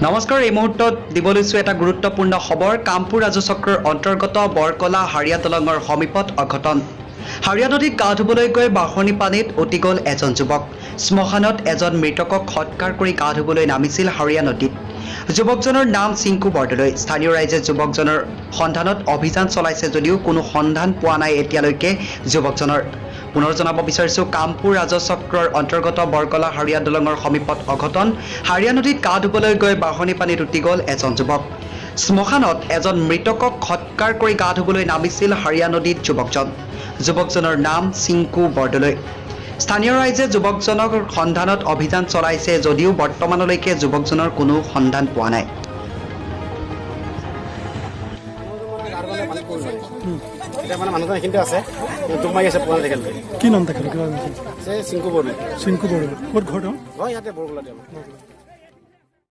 নমস্কাৰ এই মুহূৰ্তত দিবলৈছো এটা গুৰুত্বপূৰ্ণ খবৰ কামপুৰ ৰাজচক্ৰৰ অন্তৰ্গত বৰকলা হাৰিয়া দলঙৰ সমীপত অঘটন হাৰিয়া নদীত গা ধুবলৈ গৈ বাঢ়নী পানীত উটি গ'ল এজন যুৱক শ্মশানত এজন মৃতকক হত্যা কৰি গা ধুবলৈ নামিছিল হাৰিয়া নদীত যুৱকজনৰ নাম চিংকু বৰদলৈ স্থানীয় ৰাইজে যুৱকজনৰ সন্ধানত অভিযান চলাইছে যদিও কোনো সন্ধান পোৱা নাই এতিয়ালৈকে যুৱকজনৰ পুনৰ জনাব বিচাৰিছো কামপুৰ ৰাজচক্ৰৰ অন্তৰ্গত বৰকলা হাৰিয়া দলঙৰ সমীপত অঘটন হাৰিয়া নদীত গা ধুবলৈ গৈ বাঢ়নী পানীত উটি গ'ল এজন যুৱক শ্মশানত এজন মৃতকক হত্যা কৰি গা ধুবলৈ নামিছিল হাৰিয়া নদীত যুৱকজনৰ নাম চিংকু বৰদলৈ স্থানীয় ৰাইজে যুৱকজনৰ সন্ধানত অভিযান চলাইছে যদিও বৰ্তমানলৈকে যুৱকজনৰ কোনো সন্ধান পোৱা নাই এটা মানে মানুহজন এইখিনিতে আছে তোক মাৰি আছে পোৱা দেখিলে কি নাম দেখালে কিবা চিংকু বৰদলৈ চিংকু বৰদলৈ ক'ত ঘৰ তেওঁ ইয়াতে বৰকলা